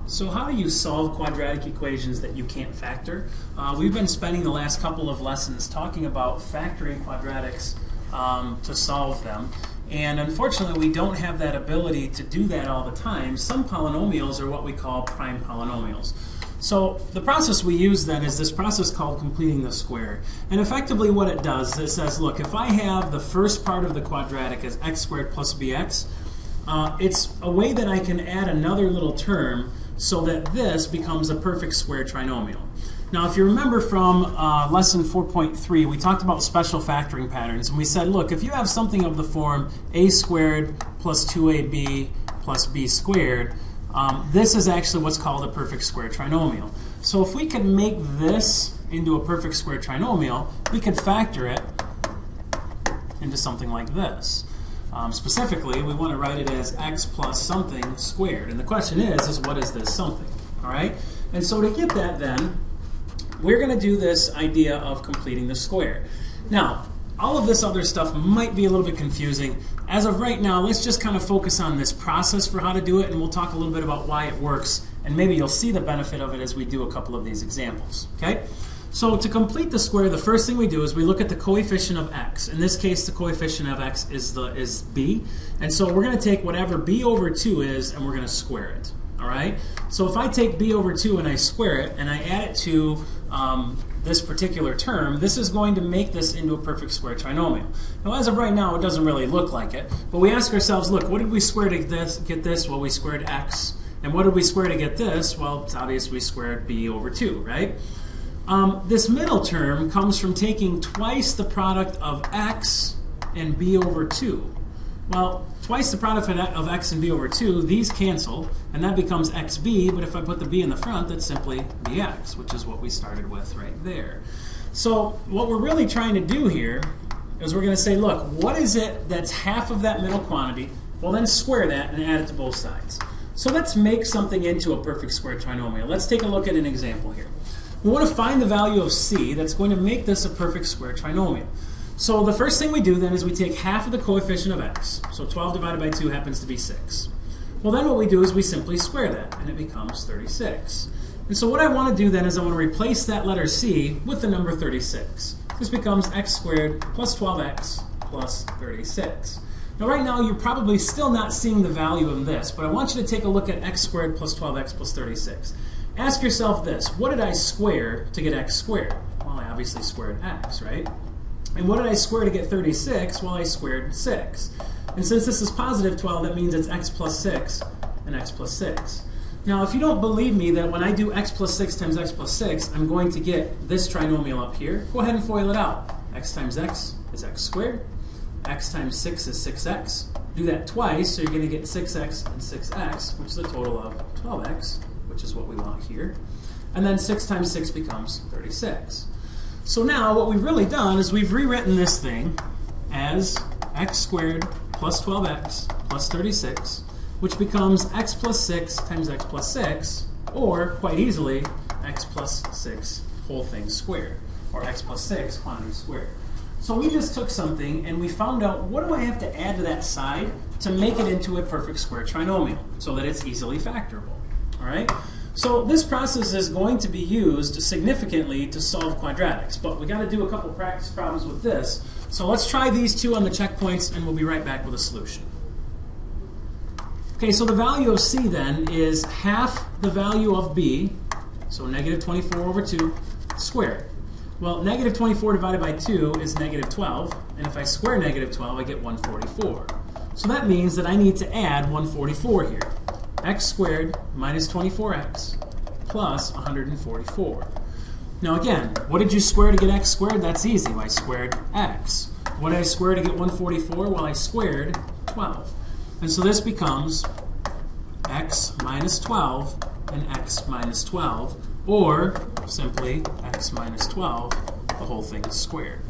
So how do you solve quadratic equations that you can't factor? We've been spending the last couple of lessons talking about factoring quadratics to solve them. And unfortunately, we don't have that ability to do that all the time. Some polynomials are what we call prime polynomials. So the process we use then is this process called completing the square. And effectively what it does is it says, look, if I have the first part of the quadratic as x squared plus bx, it's a way that I can add another little term so that this becomes a perfect square trinomial. Now, if you remember from lesson 4.3, we talked about special factoring patterns, and we said, look, if you have something of the form a squared plus 2ab plus b squared, this is actually what's called a perfect square trinomial. So if we could make this into a perfect square trinomial, we could factor it into something like this. Specifically, we want to write it as x plus something squared. And the question is what is this something? All right? And so to get that then, we're going to do this idea of completing the square. Now, all of this other stuff might be a little bit confusing. As of right now, let's just kind of focus on this process for how to do it, and we'll talk a little bit about why it works, and maybe you'll see the benefit of it as we do a couple of these examples. Okay? So to complete the square, the first thing we do is we look at the coefficient of x. In this case, the coefficient of x is b. And so we're going to take whatever b over 2 is, and we're going to square it. All right? So if I take b over 2 and I square it, and I add it to this particular term, this is going to make this into a perfect square trinomial. Now, as of right now, it doesn't really look like it. But we ask ourselves, look, what did we square to get this? Well, we squared x. And what did we square to get this? Well, it's obvious we squared b over 2, right? This middle term comes from taking twice the product of x and b over 2. Well, twice the product of x and b over 2, these cancel, and that becomes xb, but if I put the b in the front, that's simply bx, which is what we started with right there. So what we're really trying to do here is we're going to say, look, what is it that's half of that middle quantity? Well, then square that and add it to both sides. So let's make something into a perfect square trinomial. Let's take a look at an example here. We want to find the value of c that's going to make this a perfect square trinomial. So the first thing we do then is we take half of the coefficient of x. So 12 divided by 2 happens to be 6. Well, then what we do is we simply square that, and it becomes 36. And so what I want to do then is I want to replace that letter c with the number 36. This becomes x squared plus 12x plus 36. Now right now you're probably still not seeing the value of this, but I want you to take a look at x squared plus 12x plus 36. Ask yourself this, what did I square to get x squared? Well, I obviously squared x, right? And what did I square to get 36? Well, I squared 6. And since this is positive 12, that means it's x plus 6 and x plus 6. Now, if you don't believe me that when I do x plus 6 times x plus 6, I'm going to get this trinomial up here, go ahead and FOIL it out. X times x is x squared. X times 6 is 6x. Do that twice, so you're going to get 6x and 6x, which is a total of 12x, which is what we want here. And then 6 times 6 becomes 36. So now what we've really done is we've rewritten this thing as x squared plus 12x plus 36, which becomes x plus 6 times x plus 6, or quite easily, x plus 6 whole thing squared, or x plus 6 quantity squared. So we just took something and we found out what do I have to add to that side to make it into a perfect square trinomial so that it's easily factorable. All right? So this process is going to be used significantly to solve quadratics, but we got to do a couple practice problems with this. So let's try these two on the checkpoints and we'll be right back with a solution. Okay, so the value of c then is half the value of b, so negative 24 over 2 squared. Well, negative 24 divided by 2 is negative 12, and if I square negative 12, I get 144. So that means that I need to add 144 here. X squared minus 24x plus 144. Now again, what did you square to get x squared? That's easy. I squared x. What did I square to get 144? Well, I squared 12. And so this becomes x minus 12 and x minus 12, or simply x minus 12, the whole thing is squared.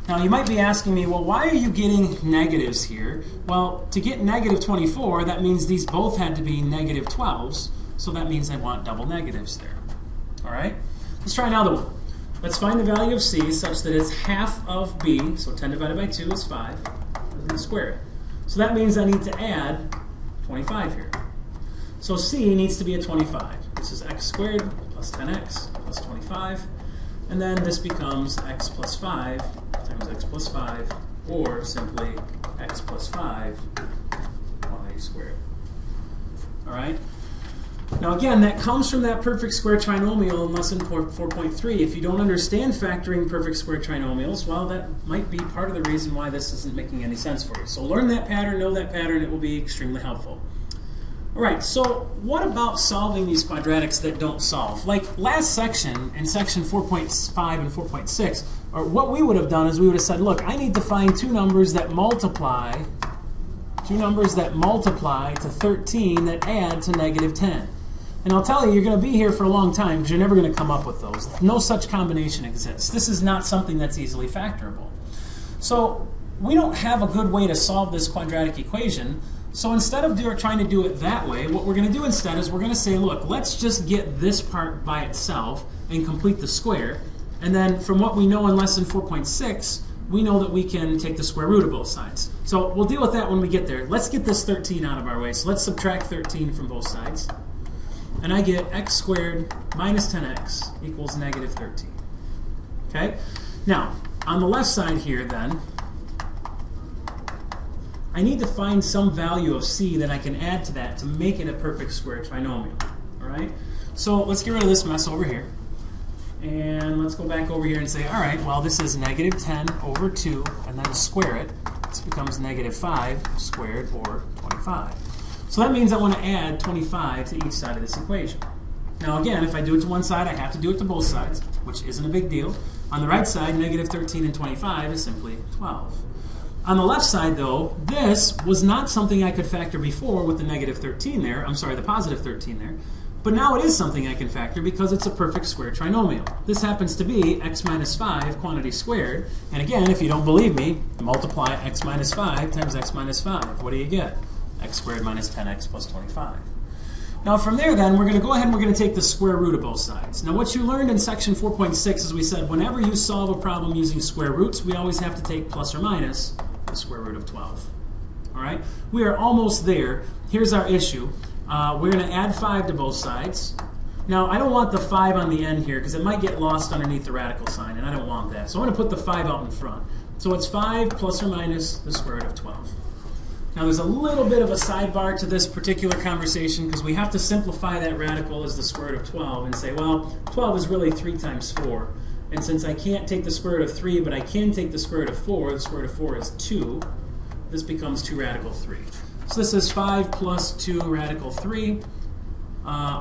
Now you might be asking me, well, why are you getting negatives here? Well, to get negative 24, that means these both had to be negative 12s, so that means I want double negatives there. All right? Let's try another one. Let's find the value of c such that it's half of b, so 10 divided by 2 is 5, and square it. So that means I need to add 25 here. So c needs to be a 25. This is x squared plus 10x plus 25. And then this becomes x plus 5 times x plus 5, or simply x plus 5 quantity squared. All right? Now again, that comes from that perfect square trinomial in lesson 4.3. If you don't understand factoring perfect square trinomials, well, that might be part of the reason why this isn't making any sense for you. So learn that pattern, know that pattern, it will be extremely helpful. All right, so what about solving these quadratics that don't solve? Like last section, in section 4.5 and 4.6, or what we would have done is we would have said, look, I need to find two numbers that multiply to 13 that add to negative 10. And I'll tell you, you're going to be here for a long time because you're never going to come up with those. No such combination exists. This is not something that's easily factorable. So we don't have a good way to solve this quadratic equation. So instead of trying to do it that way, what we're going to do instead is we're going to say, look, let's just get this part by itself and complete the square. And then from what we know in lesson 4.6, we know that we can take the square root of both sides. So we'll deal with that when we get there. Let's get this 13 out of our way. So let's subtract 13 from both sides. And I get x squared minus 10x equals negative 13. Okay? Now, on the left side here then, I need to find some value of c that I can add to that to make it a perfect square trinomial. All right? So let's get rid of this mess over here. And let's go back over here and say, all right, well, this is negative 10 over 2, and then square it. This becomes negative 5 squared, or 25. So that means I want to add 25 to each side of this equation. Now again, if I do it to one side, I have to do it to both sides, which isn't a big deal. On the right side, negative 13 and 25 is simply 12. On the left side, though, this was not something I could factor before with the negative 13 there. I'm sorry, the positive 13 there. But now it is something I can factor because it's a perfect square trinomial. This happens to be x minus 5 quantity squared. And again, if you don't believe me, multiply x minus 5 times x minus 5. What do you get? X squared minus 10x plus 25. Now from there then, we're going to go ahead and we're going to take the square root of both sides. Now what you learned in section 4.6 is we said whenever you solve a problem using square roots, we always have to take plus or minus the square root of 12. All right? We are almost there. Here's our issue. We're going to add 5 to both sides. Now I don't want the 5 on the end here because it might get lost underneath the radical sign, and I don't want that. So I'm going to put the 5 out in front. So it's 5 plus or minus the square root of 12. Now there's a little bit of a sidebar to this particular conversation because we have to simplify that radical as the square root of 12 and say, well, 12 is really 3 times 4. And since I can't take the square root of 3, but I can take the square root of 4, the square root of 4 is 2. This becomes 2 radical 3. So this is 5 plus 2 radical 3,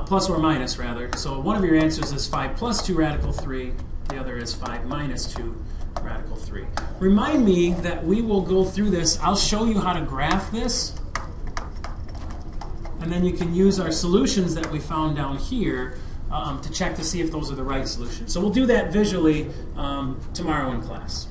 plus or minus rather. So one of your answers is 5 plus 2 radical 3. The other is 5 minus 2 radical 3. Remind me that we will go through this. I'll show you how to graph this. And then you can use our solutions that we found down here to check to see if those are the right solutions. So we'll do that visually tomorrow in class.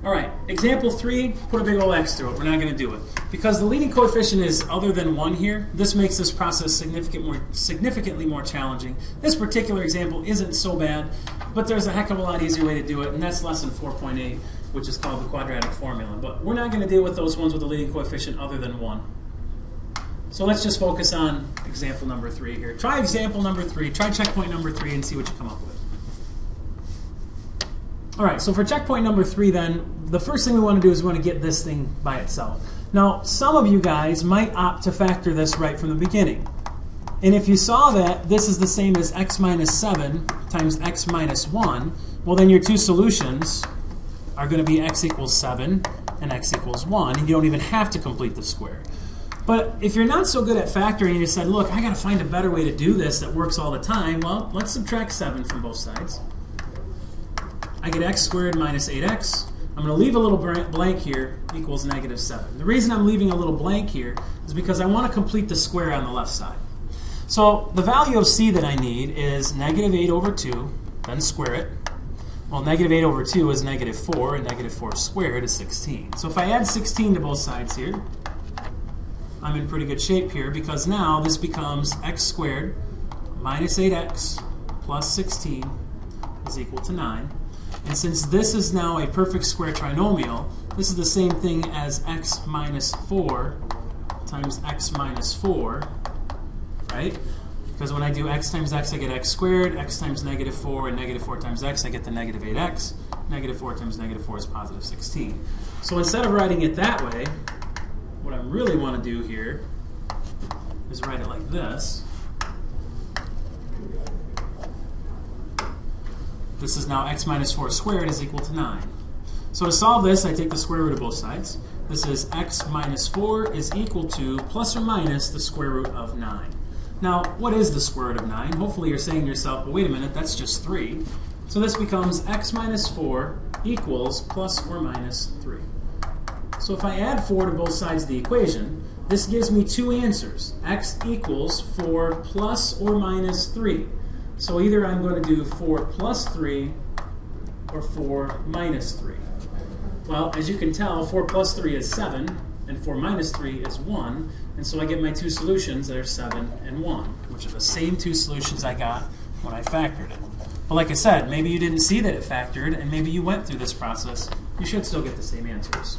All right, example 3, put a big old X through it. We're not going to do it. Because the leading coefficient is other than 1 here, this makes this process significantly more challenging. This particular example isn't so bad, but there's a heck of a lot easier way to do it, and that's lesson 4.8, which is called the quadratic formula. But we're not going to deal with those ones with a leading coefficient other than 1. So let's just focus on example number 3 here. Try example number 3, try checkpoint number 3, and see what you come up with. All right, so for checkpoint number 3 then, the first thing we want to do is we want to get this thing by itself. Now, some of you guys might opt to factor this right from the beginning. And if you saw that this is the same as x minus 7 times x minus 1, well then your two solutions are going to be x equals 7 and x equals 1, and you don't even have to complete the square. But if you're not so good at factoring and you said, look, I got to find a better way to do this that works all the time, well, let's subtract 7 from both sides. I get x squared minus 8x. I'm going to leave a little blank here, equals negative 7. The reason I'm leaving a little blank here is because I want to complete the square on the left side. So the value of c that I need is negative 8 over 2, then square it. Well, negative 8 over 2 is negative 4, and negative 4 squared is 16. So if I add 16 to both sides here, I'm in pretty good shape here because now this becomes x squared minus 8x plus 16 is equal to 9. And since this is now a perfect square trinomial, this is the same thing as x minus 4 times x minus 4, right? Because when I do x times x, I get x squared, x times negative 4, and negative 4 times x, I get the negative 8x. Negative 4 times negative 4 is positive 16. So instead of writing it that way, what I really want to do here is write it like this. This is now x minus 4 squared is equal to 9. So to solve this, I take the square root of both sides. This is x minus 4 is equal to plus or minus the square root of 9. Now, what is the square root of 9? Hopefully you're saying to yourself, well, wait a minute, that's just 3. So this becomes x minus 4 equals plus or minus 3. So if I add 4 to both sides of the equation, this gives me two answers. X equals 4 plus or minus 3. So either I'm going to do 4 plus 3 or 4 minus 3. Well, as you can tell, 4 plus 3 is 7, and 4 minus 3 is 1. And so I get my two solutions that are 7 and 1, which are the same two solutions I got when I factored it. But like I said, maybe you didn't see that it factored, and maybe you went through this process. You should still get the same answers.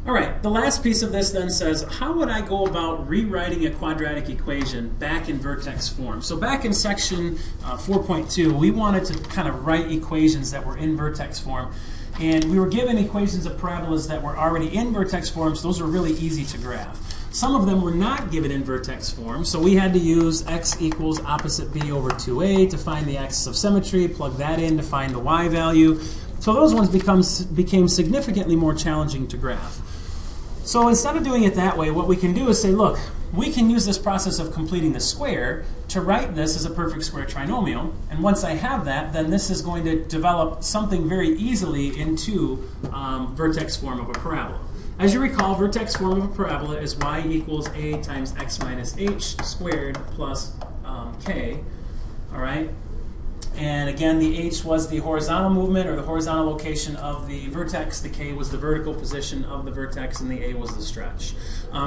All right, the last piece of this then says, how would I go about rewriting a quadratic equation back in vertex form? So back in section 4.2, we wanted to kind of write equations that were in vertex form. And we were given equations of parabolas that were already in vertex form, so those were really easy to graph. Some of them were not given in vertex form, so we had to use x equals opposite b over 2a to find the axis of symmetry, plug that in to find the y value. So those ones became significantly more challenging to graph. So instead of doing it that way, what we can do is say, look, we can use this process of completing the square to write this as a perfect square trinomial. And once I have that, then this is going to develop something very easily into vertex form of a parabola. As you recall, vertex form of a parabola is y equals a times x minus h squared plus k. All right? And again, the h was the horizontal movement or the horizontal location of the vertex. The k was the vertical position of the vertex, and the a was the stretch.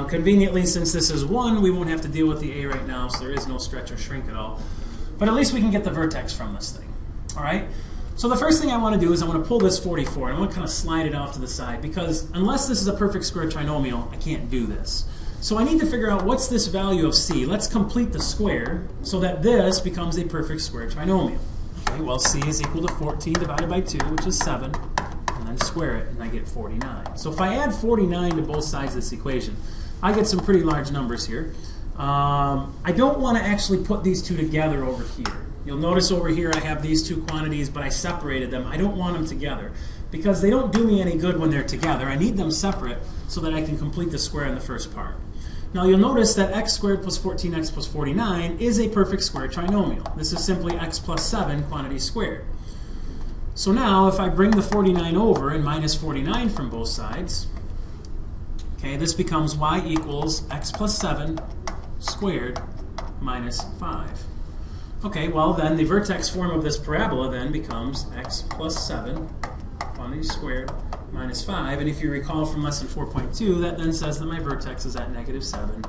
Conveniently, since this is 1, we won't have to deal with the a right now, so there is no stretch or shrink at all. But at least we can get the vertex from this thing. All right? So the first thing I want to do is I want to pull this 44, and I want to kind of slide it off to the side, because unless this is a perfect square trinomial, I can't do this. So I need to figure out what's this value of c. Let's complete the square so that this becomes a perfect square trinomial. Okay, well, c is equal to 14 divided by 2, which is 7, and then square it, and I get 49. So if I add 49 to both sides of this equation, I get some pretty large numbers here. I don't want to actually put these two together over here. You'll notice over here I have these two quantities, but I separated them. I don't want them together because they don't do me any good when they're together. I need them separate so that I can complete the square in the first part. Now you'll notice that x squared plus 14x plus 49 is a perfect square trinomial. This is simply x plus 7 quantity squared. So now if I bring the 49 over and minus 49 from both sides, okay, this becomes y equals x plus 7 squared minus 5. Okay, well then the vertex form of this parabola then becomes x plus 7 quantity squared minus 5. And if you recall from lesson 4.2, that then says that my vertex is at negative 7,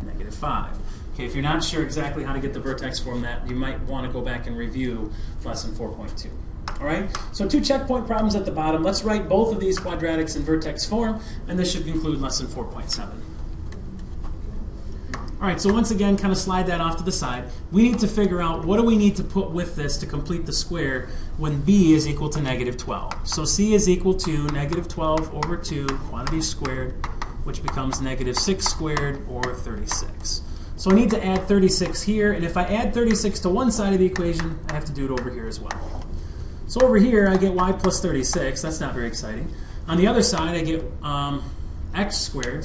negative 5. Okay, if you're not sure exactly how to get the vertex form that, you might want to go back and review lesson 4.2. All right, so 2 checkpoint problems at the bottom. Let's write both of these quadratics in vertex form, and this should conclude lesson 4.7. All right, so once again, kind of slide that off to the side. We need to figure out what do we need to put with this to complete the square when b is equal to negative 12. So c is equal to negative 12 over 2 quantity squared, which becomes negative 6 squared, or 36. So I need to add 36 here, and if I add 36 to one side of the equation, I have to do it over here as well. So over here, I get y plus 36. That's not very exciting. On the other side, I get x squared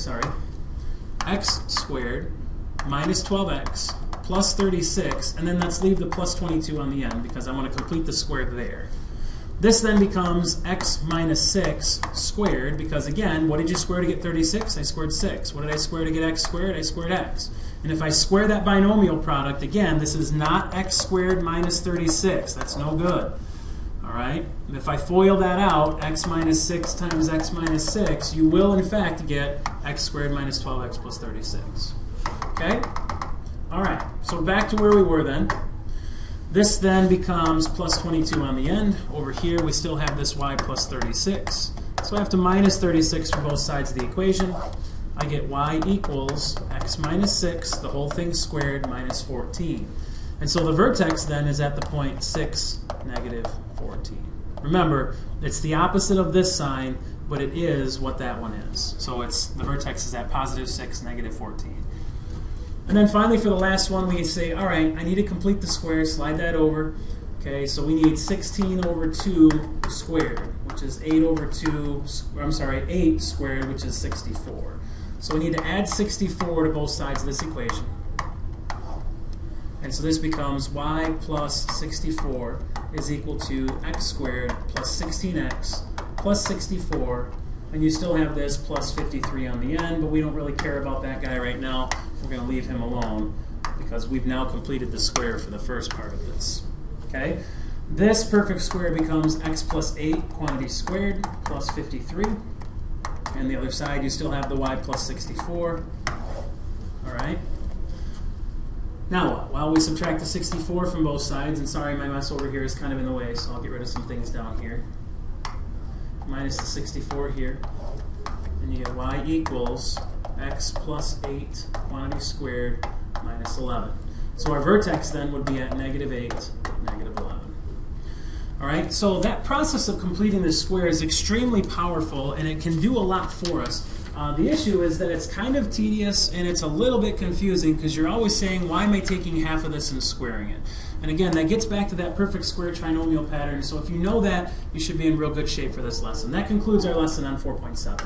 minus 12x plus 36, and then let's leave the plus 22 on the end because I want to complete the square there. This then becomes x minus 6 squared because, again, what did you square to get 36? I squared 6. What did I square to get x squared? I squared x. And if I square that binomial product, again, this is not x squared minus 36. That's no good. All right? And if I FOIL that out, x minus 6 times x minus 6, you will, in fact, get x squared minus 12x plus 36. Okay? All right, so back to where we were then. This then becomes plus 22 on the end. Over here, we still have this y plus 36. So I have to minus 36 from both sides of the equation. I I get y equals x minus 6, the whole thing squared, minus 14. And so the vertex then is at the point 6, negative 14. Remember, it's the opposite of this sign, but it is what that one is. So it's the vertex is at positive 6, negative 14. And then finally for the last one, we can say, all right, I need to complete the square, slide that over. Okay, so we need 16 over 2 squared, which is 8 over 2, I'm sorry, 8 squared, which is 64. So we need to add 64 to both sides of this equation. And so this becomes y plus 64 is equal to x squared plus 16x plus 64. And you still have this plus 53 on the end, but we don't really care about that guy right now. We're going to leave him alone because we've now completed the square for the first part of this. Okay? This perfect square becomes x plus 8 quantity squared plus 53. And the other side, you still have the y plus 64. All right? Now what? Well, we subtract the 64 from both sides, and sorry, my mess over here is kind of in the way, so I'll get rid of some things down here. Minus the 64 here, and you get y equals x plus 8 quantity squared minus 11. So our vertex then would be at negative 8, negative 11. All right, so that process of completing this square is extremely powerful, and it can do a lot for us. The issue is that it's kind of tedious and it's a little bit confusing because you're always saying, why am I taking half of this and squaring it? And again, that gets back to that perfect square trinomial pattern. So if you know that, you should be in real good shape for this lesson. That concludes our lesson on 4.7.